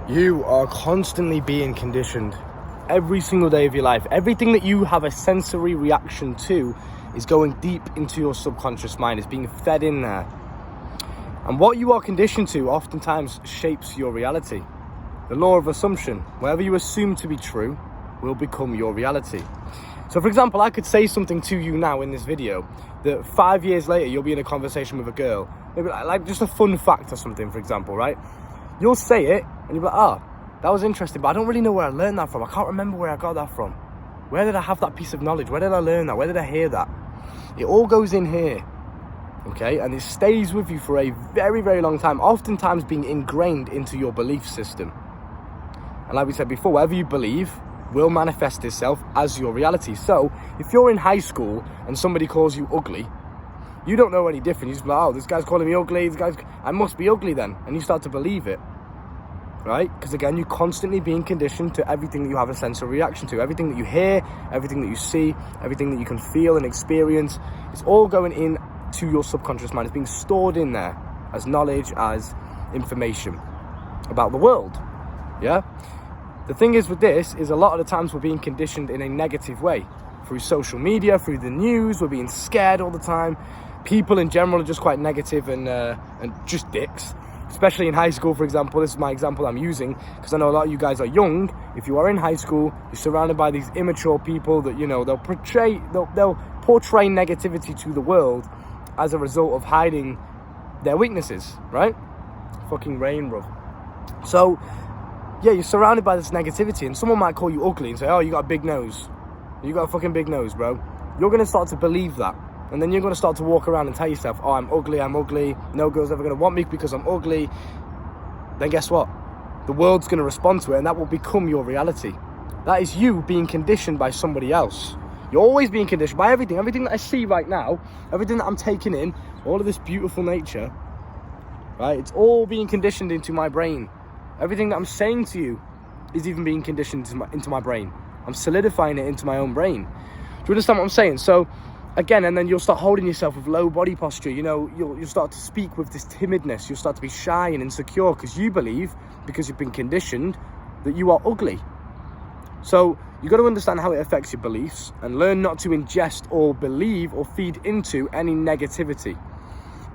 You are constantly being conditioned every single day of your life. Everything that you have a sensory reaction to is going deep into your subconscious mind. It's being fed in there. And what you are conditioned to oftentimes shapes your reality. The law of assumption, whatever you assume to be true will become your reality. So for example, I could say something to you now in this video that 5 years later you'll be in a conversation with a girl, maybe like just a fun fact or something, for example, right? You'll say it and you'll be like, that was interesting, but I don't really know where I learned that from. I can't remember where I got that from. Where did I have that piece of knowledge? Where did I learn that? Where did I hear that? It all goes in here, okay? And it stays with you for a very, very long time, oftentimes being ingrained into your belief system. And like we said before, whatever you believe will manifest itself as your reality. So if you're in high school and somebody calls you ugly, you don't know any different. You just be like, this guy's calling me ugly, I must be ugly then. And you start to believe it, right? Because again, you're constantly being conditioned to everything that you have a sensory reaction to. Everything that you hear, everything that you see, everything that you can feel and experience. It's all going into your subconscious mind. It's being stored in there as knowledge, as information about the world, yeah? The thing is with this is a lot of the times we're being conditioned in a negative way. Through social media, through the news, we're being scared all the time. People in general are just quite negative and just dicks. Especially in high school, for example. This is my example I'm using because I know a lot of you guys are young. If you are in high school, you're surrounded by these immature people that, you know, they'll portray negativity to the world as a result of hiding their weaknesses, right? Fucking rain, bro. So, yeah, you're surrounded by this negativity and someone might call you ugly and say, you got a big nose. You got a fucking big nose, bro. You're going to start to believe that. And then you're going to start to walk around and tell yourself, I'm ugly. No girl's ever going to want me because I'm ugly. Then guess what? The world's going to respond to it and that will become your reality. That is you being conditioned by somebody else. You're always being conditioned by everything. Everything that I see right now, everything that I'm taking in, all of this beautiful nature, right? It's all being conditioned into my brain. Everything that I'm saying to you is even being conditioned into my brain. I'm solidifying it into my own brain. Do you understand what I'm saying? So, again, and then you'll start holding yourself with low body posture. You know, you'll start to speak with this timidness. You'll start to be shy and insecure because you believe, because you've been conditioned, that you are ugly. So you've got to understand how it affects your beliefs and learn not to ingest or believe or feed into any negativity.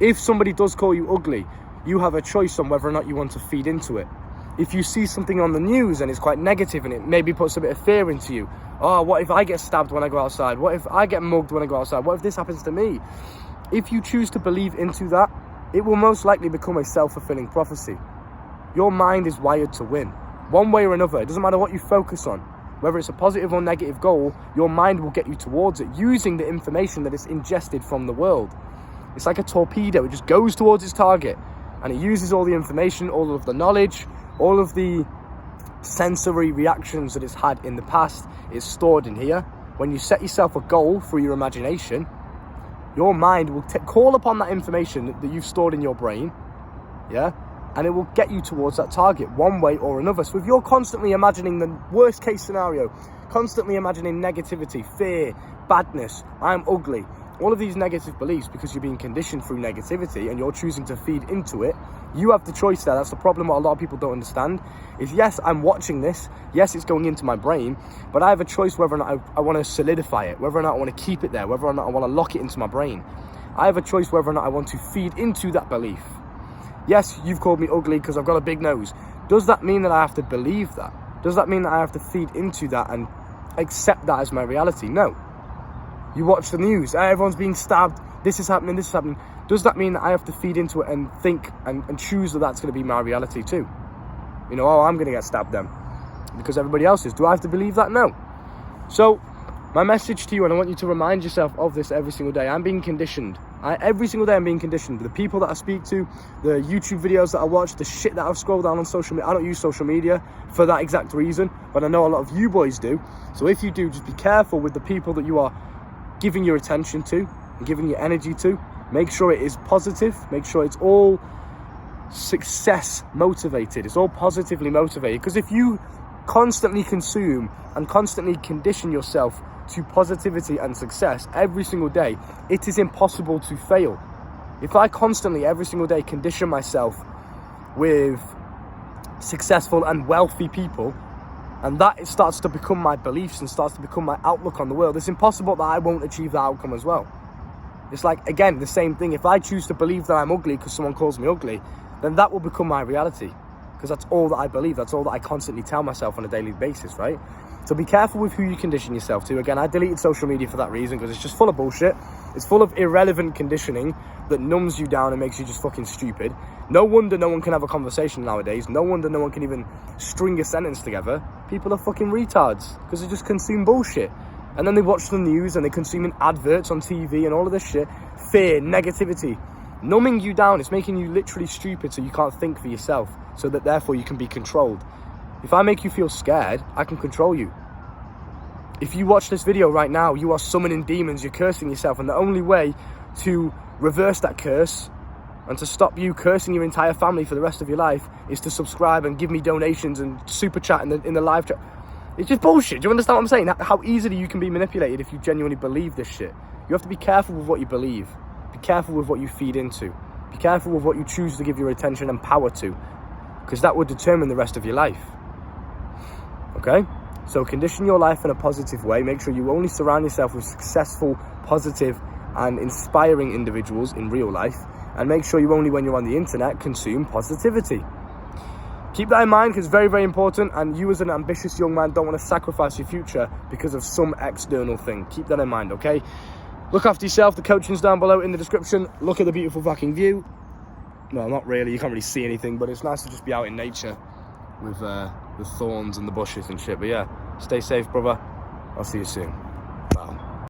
If somebody does call you ugly, you have a choice on whether or not you want to feed into it. If you see something on the news and it's quite negative and it maybe puts a bit of fear into you, what if I get stabbed when I go outside? What if I get mugged when I go outside? What if this happens to me? If you choose to believe into that, it will most likely become a self-fulfilling prophecy. Your mind is wired to win, one way or another. It doesn't matter what you focus on. Whether it's a positive or negative goal, your mind will get you towards it using the information that it's ingested from the world. It's like a torpedo. It just goes towards its target and it uses all the information, all of the knowledge, all of the sensory reactions that it's had in the past is stored in here. When you set yourself a goal through your imagination, your mind will call upon that information that you've stored in your brain, yeah? And it will get you towards that target one way or another. So if you're constantly imagining the worst case scenario, constantly imagining negativity, fear, badness, I'm ugly, all of these negative beliefs, because you're being conditioned through negativity and you're choosing to feed into it, you have the choice there. That's the problem. What a lot of people don't understand is, yes, I'm watching this. Yes, it's going into my brain, but I have a choice whether or not I want to solidify it, whether or not I want to keep it there, whether or not I want to lock it into my brain. I have a choice whether or not I want to feed into that belief. Yes, you've called me ugly because I've got a big nose. Does that mean that I have to believe that? Does that mean that I have to feed into that and accept that as my reality? No. You watch the news, everyone's being stabbed, this is happening. Does that mean that I have to feed into it and think and choose that that's going to be my reality too? You know, I'm going to get stabbed then because everybody else is. Do I have to believe that? No. So my message to you, and I want you to remind yourself of this every single day, I'm being conditioned. Every single day I'm being conditioned. The people that I speak to, the YouTube videos that I watch, the shit that I've scrolled down on social media. I don't use social media for that exact reason, but I know a lot of you boys do. So if you do, just be careful with the people that you are giving your attention to and giving your energy to. Make sure it is positive. Make sure it's all success motivated. It's all positively motivated. Because if you constantly consume and constantly condition yourself to positivity and success every single day, it is impossible to fail. If I constantly, every single day, condition myself with successful and wealthy people, and that it starts to become my beliefs and starts to become my outlook on the world, it's impossible that I won't achieve that outcome as well. It's like, again, the same thing. If I choose to believe that I'm ugly because someone calls me ugly, then that will become my reality, because that's all that I believe. That's all that I constantly tell myself on a daily basis, right? So be careful with who you condition yourself to. Again, I deleted social media for that reason, because it's just full of bullshit. It's full of irrelevant conditioning that numbs you down and makes you just fucking stupid. No wonder no one can have a conversation nowadays. No wonder no one can even string a sentence together. People are fucking retards because they just consume bullshit. And then they watch the news and they consume adverts on TV and all of this shit. Fear, negativity, numbing you down. It's making you literally stupid so you can't think for yourself, so that therefore you can be controlled. If I make you feel scared, I can control you. If you watch this video right now, you are summoning demons, you're cursing yourself, and the only way to reverse that curse and to stop you cursing your entire family for the rest of your life is to subscribe and give me donations and super chat in the live chat. It's just bullshit. Do you understand what I'm saying? How easily you can be manipulated if you genuinely believe this shit. You have to be careful with what you believe. Be careful with what you feed into. Be careful with what you choose to give your attention and power to, because that will determine the rest of your life. Okay? So condition your life in a positive way. Make sure you only surround yourself with successful, positive, and inspiring individuals in real life. And make sure you only, when you're on the internet, consume positivity. Keep that in mind, because it's very, very important. And you as an ambitious young man don't want to sacrifice your future because of some external thing. Keep that in mind, okay? Look after yourself. The coaching's down below in the description. Look at the beautiful fucking view. Well, not really. You can't really see anything, but it's nice to just be out in nature with the thorns and the bushes and shit. But yeah, stay safe, brother. I'll see you soon.